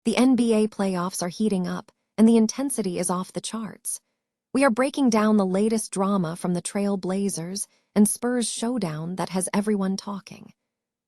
The NBA playoffs are heating up, and the intensity is off the charts. We are breaking down the latest drama from the Trail Blazers and Spurs showdown that has everyone talking.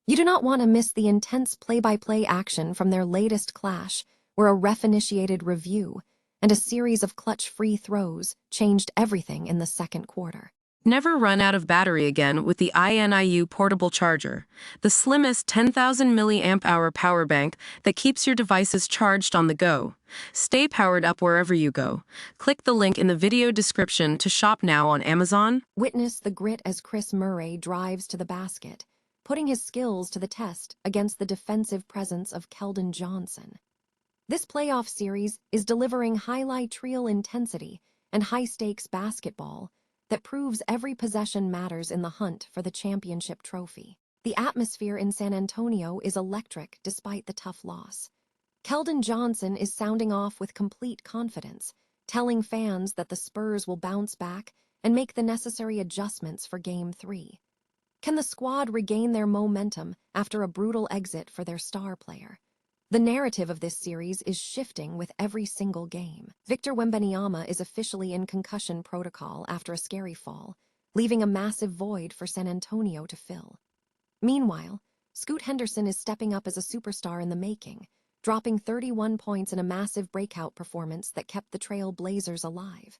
You do not want to miss the intense play-by-play action from their latest clash, where a ref-initiated review and a series of clutch free throws changed everything in the second quarter. Never run out of battery again with the INIU portable charger, the slimmest 10,000 mAh power bank that keeps your devices charged on the go. Stay powered up wherever you go. Click the link in the video description to shop now on Amazon. Witness the grit as Chris Murray drives to the basket, putting his skills to the test against the defensive presence of Keldon Johnson. This playoff series is delivering highlight reel intensity and high-stakes basketball that proves every possession matters in the hunt for the championship trophy. The atmosphere in San Antonio is electric despite the tough loss. Keldon Johnson is sounding off with complete confidence, telling fans that the Spurs will bounce back and make the necessary adjustments for Game 3. Can the squad regain their momentum after a brutal exit for their star player? The narrative of this series is shifting with every single game. Victor Wembanyama is officially in concussion protocol after a scary fall, leaving a massive void for San Antonio to fill. Meanwhile, Scoot Henderson is stepping up as a superstar in the making, dropping 31 points in a massive breakout performance that kept the Trail Blazers alive.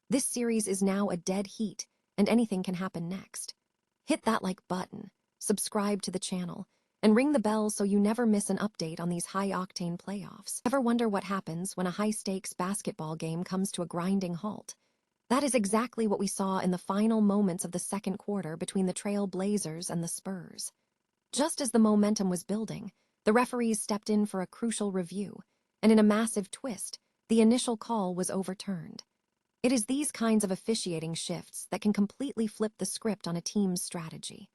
This series is now a dead heat, and anything can happen next. Hit that like button, subscribe to the channel, and ring the bell so you never miss an update on these high-octane playoffs. Ever wonder what happens when a high-stakes basketball game comes to a grinding halt? That is exactly what we saw in the final moments of the second quarter between the Trail Blazers and the Spurs. Just as the momentum was building, the referees stepped in for a crucial review, and in a massive twist, the initial call was overturned. It is these kinds of officiating shifts that can completely flip the script on a team's strategy.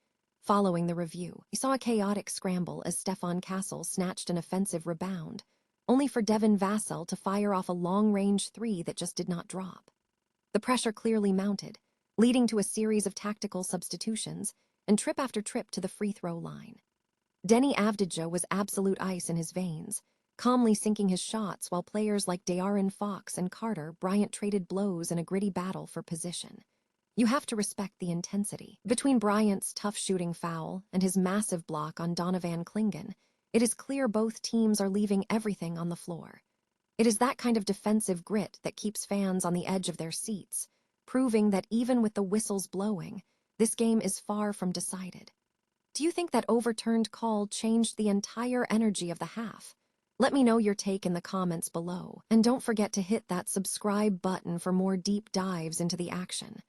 Following the review, we saw a chaotic scramble as Stephon Castle snatched an offensive rebound, only for Devin Vassell to fire off a long-range three that just did not drop. The pressure clearly mounted, leading to a series of tactical substitutions and trip after trip to the free throw line. Denny Avdija was absolute ice in his veins, calmly sinking his shots while players like De'Aaron Fox and Carter Bryant traded blows in a gritty battle for position. You have to respect the intensity. Between Bryant's tough shooting foul and his massive block on Donovan Clingan, it is clear both teams are leaving everything on the floor. It is that kind of defensive grit that keeps fans on the edge of their seats, proving that even with the whistles blowing, this game is far from decided. Do you think that overturned call changed the entire energy of the half? Let me know your take in the comments below, and don't forget to hit that subscribe button for more deep dives into the action.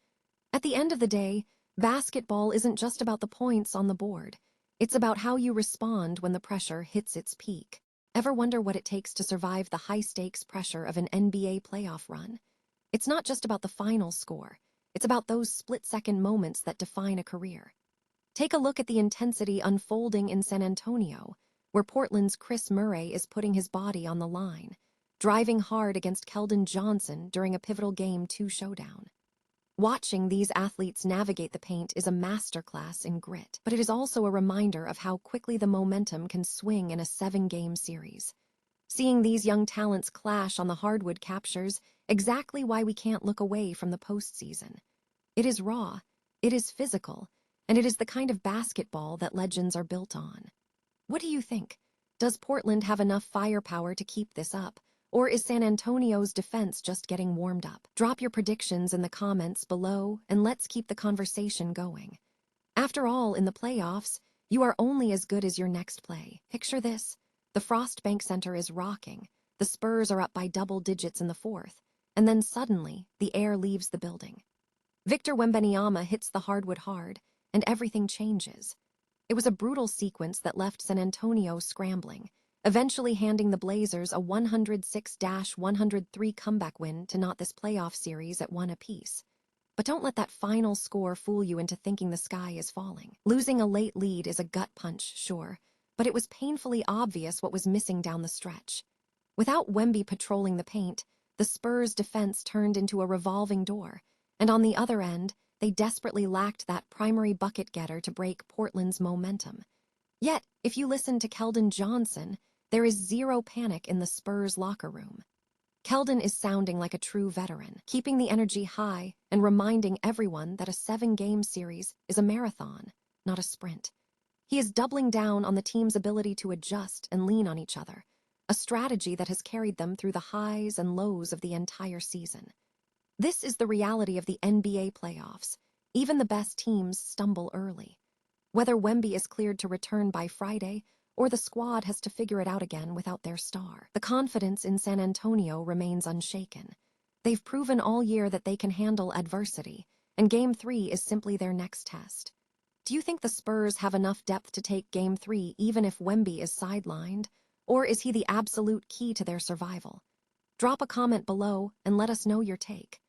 At the end of the day, basketball isn't just about the points on the board. It's about how you respond when the pressure hits its peak. Ever wonder what it takes to survive the high-stakes pressure of an NBA playoff run? It's not just about the final score. It's about those split-second moments that define a career. Take a look at the intensity unfolding in San Antonio, where Portland's Chris Murray is putting his body on the line, driving hard against Keldon Johnson during a pivotal Game 2 showdown. Watching these athletes navigate the paint is a masterclass in grit, but it is also a reminder of how quickly the momentum can swing in a 7-game series. Seeing these young talents clash on the hardwood captures exactly why we can't look away from the postseason. It is raw, it is physical, and it is the kind of basketball that legends are built on. What do you think? Does Portland have enough firepower to keep this up? Or is San Antonio's defense just getting warmed up? Drop your predictions in the comments below, and let's keep the conversation going. After all, in the playoffs, you are only as good as your next play. Picture this. The Frost Bank Center is rocking. The Spurs are up by double digits in the fourth. And then suddenly, the air leaves the building. Victor Wembanyama hits the hardwood hard, and everything changes. It was a brutal sequence that left San Antonio scrambling, eventually handing the Blazers a 106-103 comeback win to knot this playoff series at 1 apiece. But don't let that final score fool you into thinking the sky is falling. Losing a late lead is a gut punch, sure, but it was painfully obvious what was missing down the stretch. Without Wemby patrolling the paint, the Spurs' defense turned into a revolving door, and on the other end, they desperately lacked that primary bucket getter to break Portland's momentum. Yet, if you listen to Keldon Johnson, There is zero panic in the Spurs locker room. Keldon is sounding like a true veteran, keeping the energy high and reminding everyone that a 7-game series is a marathon, not a sprint. He is doubling down on the team's ability to adjust and lean on each other, a strategy that has carried them through the highs and lows of the entire season. This is the reality of the NBA playoffs. Even the best teams stumble early. Whether Wemby is cleared to return by Friday, or the squad has to figure it out again without their star, the confidence in San Antonio remains unshaken. They've proven all year that they can handle adversity, and Game 3 is simply their next test. Do you think the Spurs have enough depth to take Game 3 even if Wemby is sidelined, or is he the absolute key to their survival? Drop a comment below and let us know your take.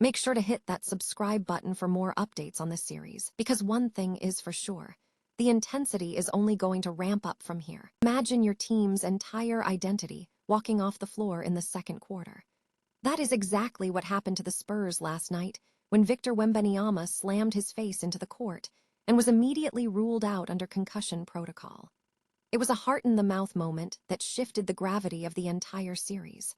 Make sure to hit that subscribe button for more updates on this series, because one thing is for sure. The intensity is only going to ramp up from here. Imagine your team's entire identity walking off the floor in the second quarter. That is exactly what happened to the Spurs last night when Victor Wembanyama slammed his face into the court and was immediately ruled out under concussion protocol. It was a heart-in-the-mouth moment that shifted the gravity of the entire series.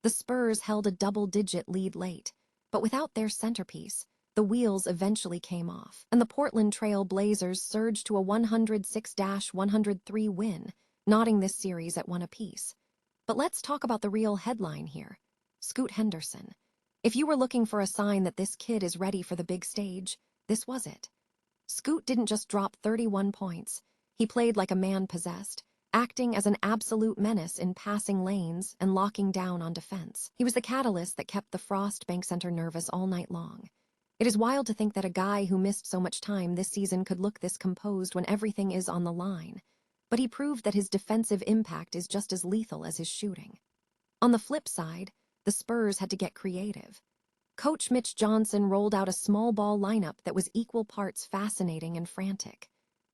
The Spurs held a double-digit lead late, but without their centerpiece, the wheels eventually came off, and the Portland Trail Blazers surged to a 106-103 win, knotting this series at 1 apiece. But let's talk about the real headline here: Scoot Henderson. If you were looking for a sign that this kid is ready for the big stage, this was it. Scoot didn't just drop 31 points. He played like a man possessed, acting as an absolute menace in passing lanes and locking down on defense. He was the catalyst that kept the Frost Bank Center nervous all night long. It is wild to think that a guy who missed so much time this season could look this composed when everything is on the line. But he proved that his defensive impact is just as lethal as his shooting. On the flip side, the Spurs had to get creative. Coach Mitch Johnson rolled out a small ball lineup that was equal parts fascinating and frantic.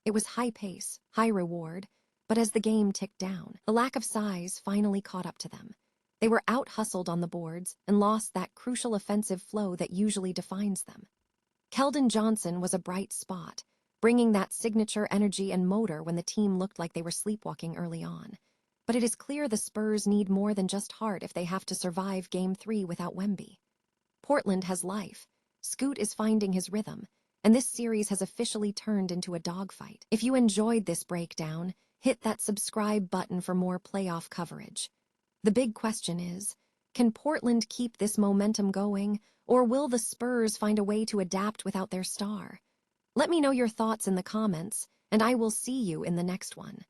It was high pace, high reward, but as the game ticked down, the lack of size finally caught up to them. They were out-hustled on the boards and lost that crucial offensive flow that usually defines them. Keldon Johnson was a bright spot, bringing that signature energy and motor when the team looked like they were sleepwalking early on. But it is clear the Spurs need more than just heart if they have to survive Game 3 without Wemby. Portland has life. Scoot is finding his rhythm, and this series has officially turned into a dogfight. If you enjoyed this breakdown, hit that subscribe button for more playoff coverage. The big question is, can Portland keep this momentum going, or will the Spurs find a way to adapt without their star? Let me know your thoughts in the comments, and I will see you in the next one.